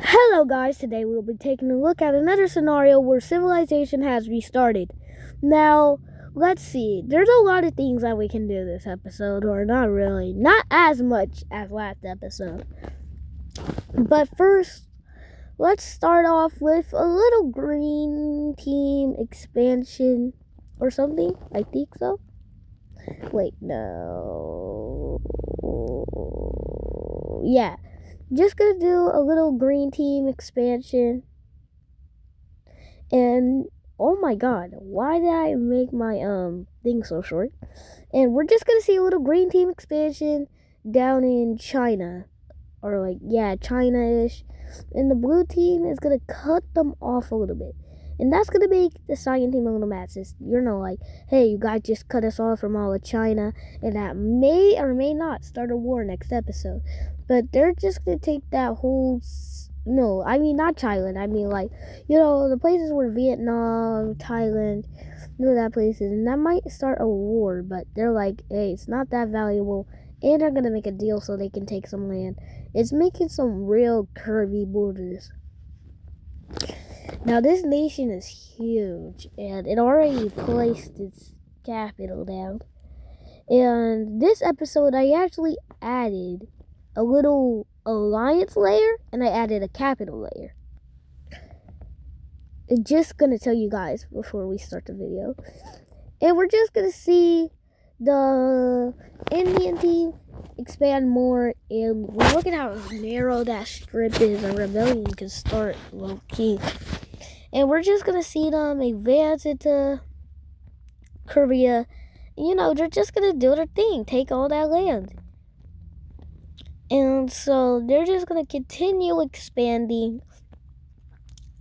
Hello guys, today we'll be taking a look at another scenario where civilization has restarted. Now, let's see. There's a lot of things that we can do this episode, or not really. Not as much as last episode. But first, let's start off with a little green team expansion or something. I think so. Wait, no. Yeah. Just gonna do a little green team expansion. And oh my god, why did I make my thing so short? And we're just gonna see a little green team expansion down in China. Or China-ish. And the blue team is gonna cut them off a little bit. And that's gonna make the cyan team a little mad. Since hey, you guys just cut us off from all of China, and that may or may not start a war next episode. But they're just gonna take that whole no, I mean not Thailand. I mean the places where Vietnam, Thailand, that places, and that might start a war. But they're like, hey, it's not that valuable, and they're gonna make a deal so they can take some land. It's making some real curvy borders. Now this nation is huge, and it already placed its capital down. And this episode, I actually added a little alliance layer, and I added a capital layer. I'm just gonna tell you guys before we start the video. And we're just gonna see the Indian team expand more, and look at how narrow that strip is. A rebellion can start low key. And we're just gonna see them advance into Korea. They're just gonna do their thing, take all that land. And so they're just gonna continue expanding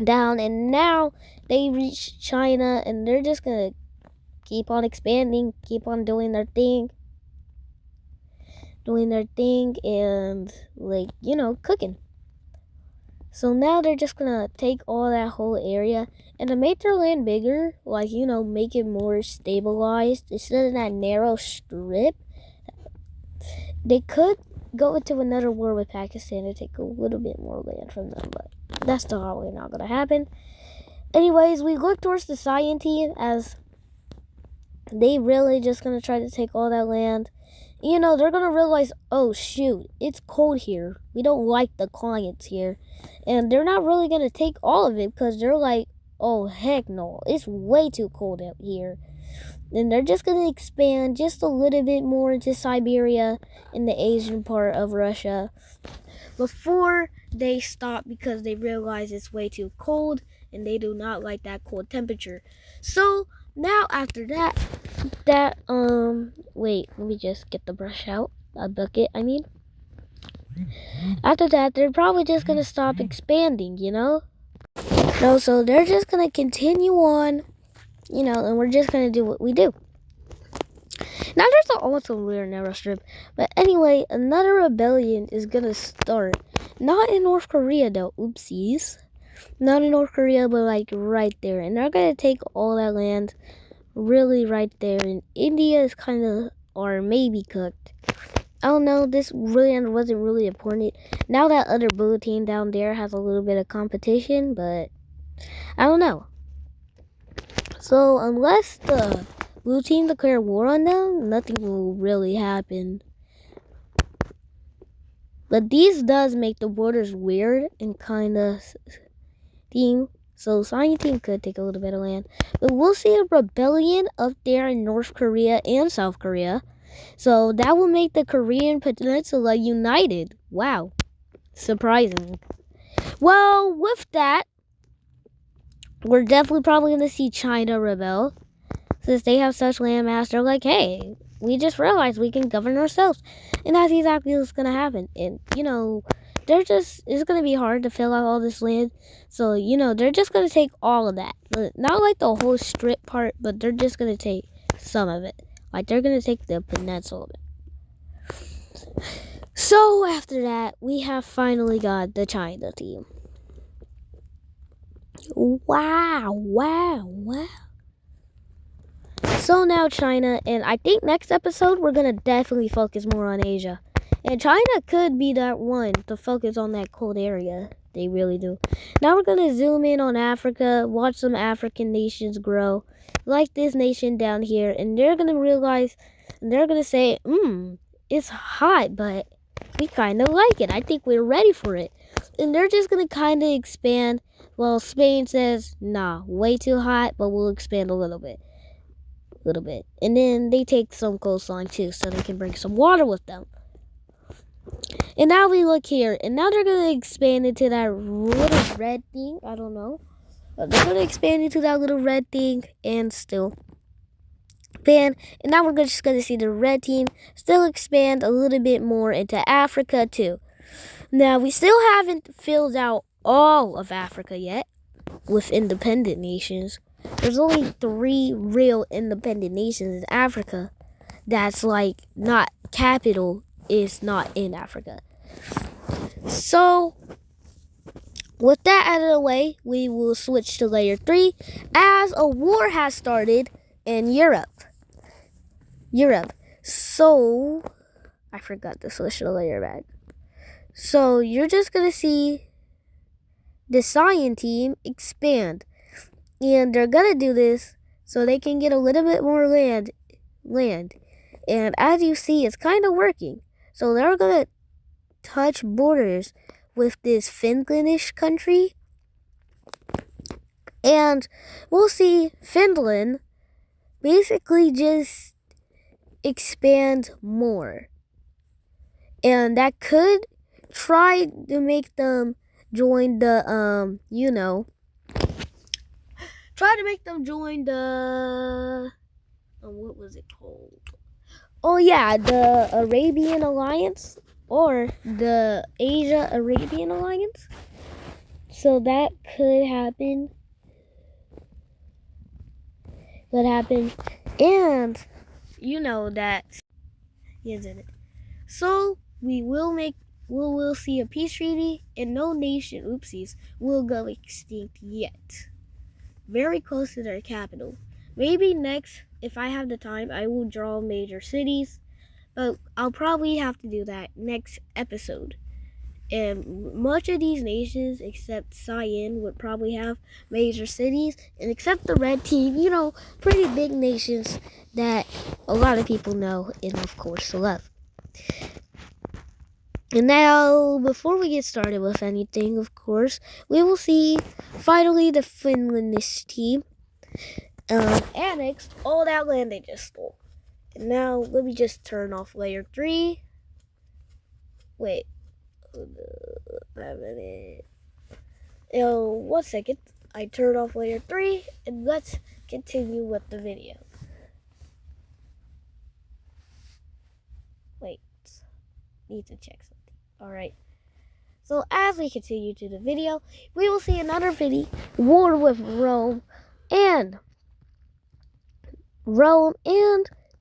down, and now they reach China, and they're just gonna keep on expanding, keep on doing their thing, and cooking. So now they're just gonna take all that whole area, and to make their land bigger, make it more stabilized instead of that narrow strip, they could go into another war with Pakistan and take a little bit more land from them, but that's probably not gonna happen. Anyways, we look towards the cyan team as they really just gonna try to take all that land. They're gonna realize, oh shoot, it's cold here. We don't like the climates here. And they're not really gonna take all of it because they're like, oh heck no, it's way too cold out here. And they're just gonna expand just a little bit more into Siberia and the Asian part of Russia before they stop, because they realize it's way too cold and they do not like that cold temperature. So now after that, wait, let me just get the brush out. A bucket, I mean. After that, they're probably just gonna stop expanding, No, so they're just gonna continue on, and we're just gonna do what we do. Now there's also a weird narrow strip, but anyway, another rebellion is gonna start. Not in North Korea though, oopsies. Not in North Korea, but right there, and they're gonna take all that land. Really right there, and India is kind of, or maybe cooked. I don't know, this really wasn't really important. Now that other blue team down there has a little bit of competition, but I don't know. So unless the blue team declare war on them, nothing will really happen. But these does make the borders weird and kind of team. So cyan team could take a little bit of land. But we'll see a rebellion up there in North Korea and South Korea. So that will make the Korean Peninsula united. Wow. Surprising. Well, with that, we're definitely probably going to see China rebel. Since they have such landmass, they're like, hey, we just realized we can govern ourselves. And that's exactly what's going to happen. And, it's going to be hard to fill out all this land. So, they're just going to take all of that. Not like the whole strip part, but they're just going to take some of it. They're going to take the peninsula of it. So, after that, we have finally got the China team. Wow. So now China, and I think next episode, we're going to definitely focus more on Asia. And China could be that one to focus on that cold area. They really do. Now we're gonna zoom in on Africa, watch some African nations grow, like this nation down here, and they're gonna realize, and they're gonna say, it's hot, but we kind of like it. I think we're ready for it. And they're just gonna kind of expand. Well, Spain says, nah, way too hot, but we'll expand a little bit. And then they take some coastline too, so they can bring some water with them. And now we look here, and now they're gonna expand into that little red thing. I don't know. They're gonna expand into that little red thing, and still expand. And now we're just gonna see the red team still expand a little bit more into Africa too. Now we still haven't filled out all of Africa yet with independent nations. There's only 3 real independent nations in Africa that's like not capital is not in Africa. So with that out of the way, we will switch to layer 3 as a war has started in Europe. So I forgot to switch to layer back. So you're just gonna see the Cyan team expand. And they're gonna do this so they can get a little bit more land. And as you see, it's kind of working. So they're gonna touch borders with this Finlandish country. And we'll see Finland basically just expand more. And that could try to make them join the, what was it called? Oh yeah, the Arabian Alliance or the Asia-Arabian Alliance. So that could happen. And you know that, isn't it? So we will see a peace treaty, and no nation, will go extinct yet. Very close to their capital. Maybe next, if I have the time, I will draw major cities, but I'll probably have to do that next episode. And much of these nations, except Cyan, would probably have major cities, and except the red team, pretty big nations that a lot of people know and of course love. And now, before we get started with anything, of course, we will see finally the Finlandish team annexed all that land they just stole. And now, let me just turn off layer 3. Wait. 1 second. I turned off layer 3, and let's continue with the video. Wait. Need to check something. Alright. So as we continue to the video, we will see another war with Rome and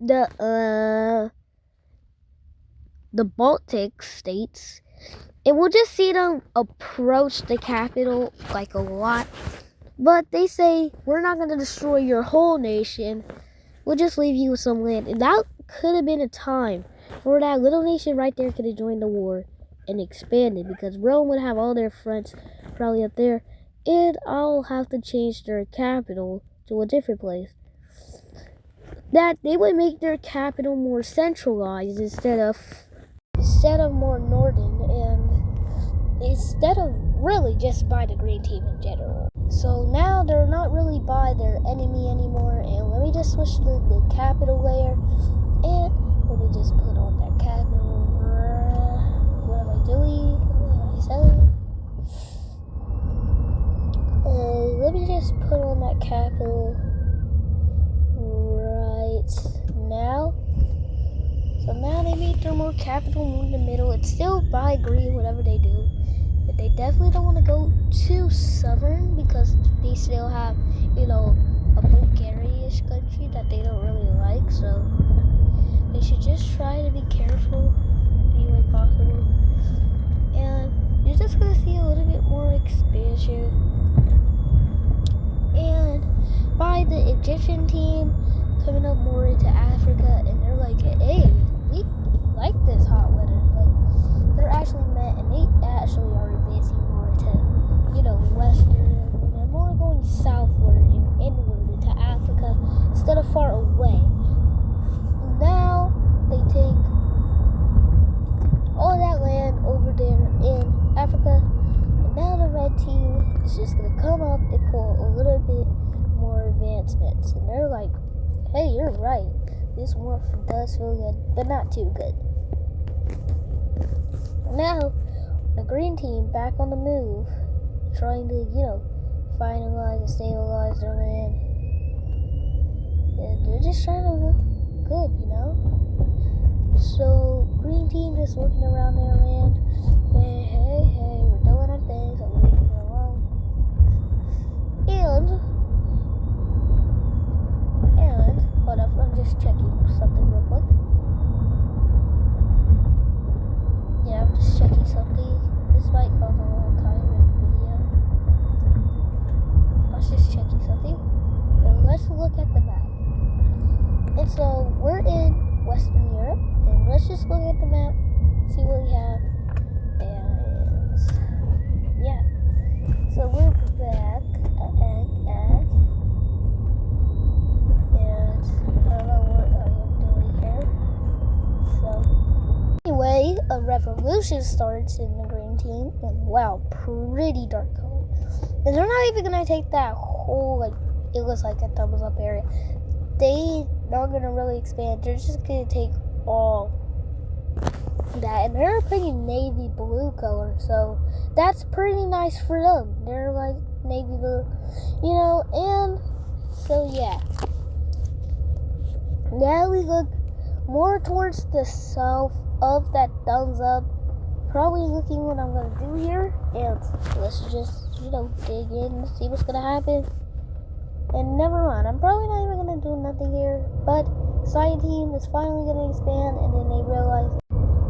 the Baltic states. And we'll just see them approach the capital like a lot. But they say, we're not going to destroy your whole nation. We'll just leave you with some land. And that could have been a time for that little nation right there could have joined the war and expanded, because Rome would have all their fronts probably up there, and I'll have to change their capital to a different place. That they would make their capital more centralized instead of more northern, and instead of really just by the green team in general. So now they're not really by their enemy anymore, and let me just switch to the capital layer, and let me just put on that capital. What am I doing? What am I saying? Let me just put on that capital right now. So now they made their more capital more in the middle. It's still by green, whatever they do. But they definitely don't want to go too southern, because they still have, a Bulgaria-ish country that they don't really like. So they should just try to be careful any way possible. And you're just going to see a little bit more expansion. And by the Egyptian team coming up more into Africa, and they're like, hey, we like this hot weather. Like, they're actually met, and they actually are advancing more to far away. Now they take all that land over there in Africa, and now the red team is just gonna come up and pull a little bit more advancements. And they're like, hey, you're right. This warmth does feel good, but not too good. Now, the green team back on the move, trying to, finalize and stabilize their land. And they're just trying to look good, So, green team just looking around their land, saying, hey, we're doing our thing, so leave it alone. And, hold up, I'm just checking something real quick. Yeah, I'm just checking something. This might cause a long time in the video. I was just checking something. And let's look at the map. And so we're in Western Europe, and let's just look at the map, see what we have. And yeah. So we're back and I don't know what I am doing here. So anyway, a revolution starts in the green team, and wow, pretty dark color. And they're not even gonna take that whole, it looks like a thumbs up area. They not gonna really expand. They're just gonna take all that, and they're pretty navy blue color, so that's pretty nice for them. They're like navy blue, and so yeah. Now we look more towards the south of that thumbs up, probably looking what I'm gonna do here, and let's just dig in and see what's gonna happen. And never mind, I'm probably not even gonna do nothing here, but side team is finally gonna expand, and then they realize,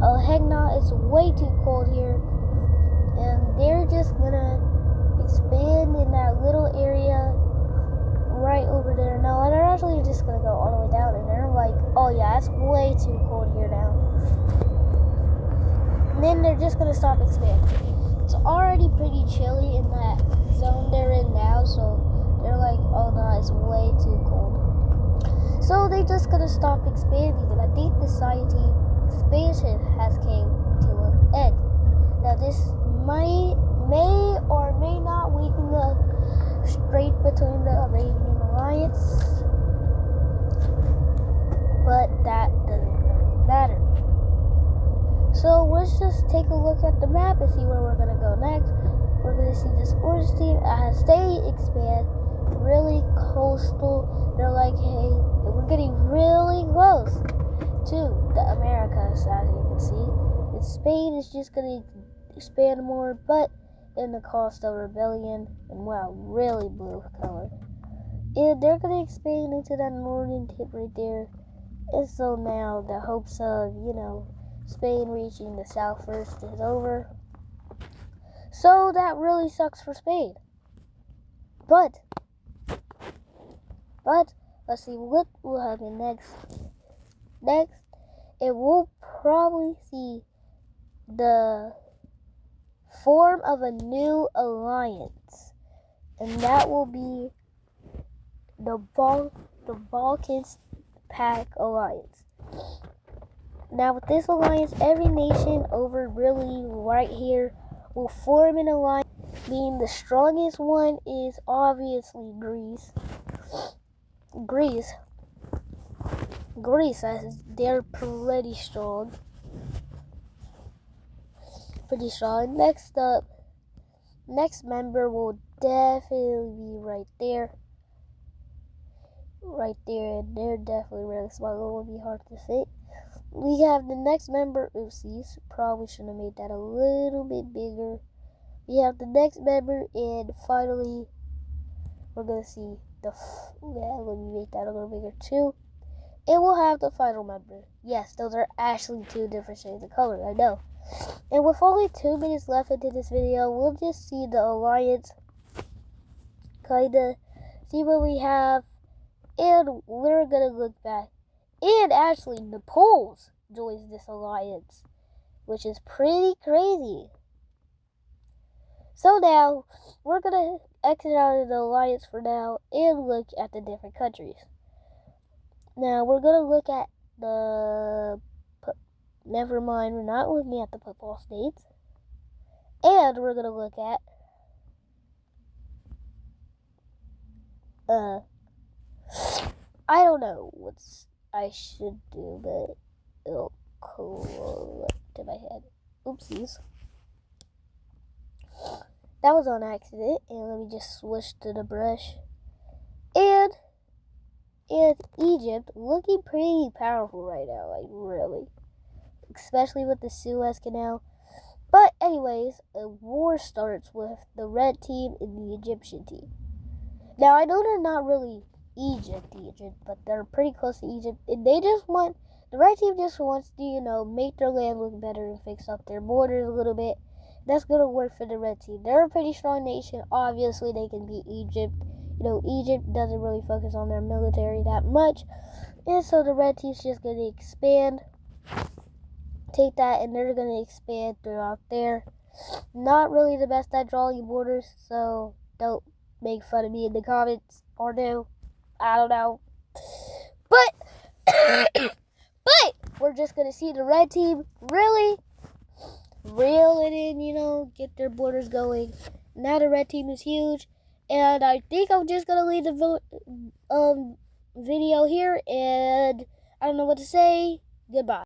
oh heck no, it's way too cold here, and they're just gonna expand in that little area right over there. No, they're actually just gonna go all the way down, and they're like, oh yeah, it's way too cold here now. And then they're just gonna stop expanding. It's already pretty chilly in that zone they're in now, so they're like, oh no, it's way too cold. So they just gonna stop expanding, and I think the society expansion has came to an end. Now this may or may not weaken the strait between the Arabian Alliance, but that doesn't really matter. So let's just take a look at the map and see where we're gonna go next. We're gonna see this orange team as they expand really coastal. They're like, hey, we're getting really close to the Americas, as you can see. And Spain is just gonna expand more, but in the cost of rebellion, and wow, really blue color. And they're gonna expand into that northern tip right there. And so now the hopes of, Spain reaching the south first is over. So that really sucks for Spain. But let's see what will happen next. Next, it will probably see the form of a new alliance, and that will be the Balkans Pact Alliance. Now with this alliance, every nation over really right here will form an alliance, being the strongest one is obviously Greece, as they're pretty strong. Next member will definitely be right there, and they're definitely really small. It will be hard to fit. We have the next member, oopsies, probably should have made that a little bit bigger. We have the next member, and finally, we're gonna see let me make that a little bigger too. It will have the final member. Yes, those are actually two different shades of color, I know. And with only 2 minutes left into this video, we'll just see the alliance, kinda see what we have, and we're gonna look back. And actually, Nepal joins this alliance, which is pretty crazy. So now, we're gonna exit out of the alliance for now and look at the different countries. Now we're gonna look at the. Never mind, we're not looking at the football states, and we're gonna look at I don't know what I should do, but it'll go to my head. Oopsies. That was on accident, and let me just switch to the brush. And Egypt looking pretty powerful right now, like really. Especially with the Suez Canal. But anyways, a war starts with the red team and the Egyptian team. Now I know they're not really Egypt, but they're pretty close to Egypt. And the red team just wants to, make their land look better and fix up their borders a little bit. That's going to work for the red team. They're a pretty strong nation. Obviously, they can beat Egypt. Egypt doesn't really focus on their military that much. And so the red team's just going to expand. Take that, and they're going to expand throughout there. Not really the best at drawing borders, so don't make fun of me in the comments. Or do. I don't know. But we're just going to see the red team really reel it in, get their borders going. Now the red team is huge. And I think I'm just going to leave the video here. And I don't know what to say. Goodbye.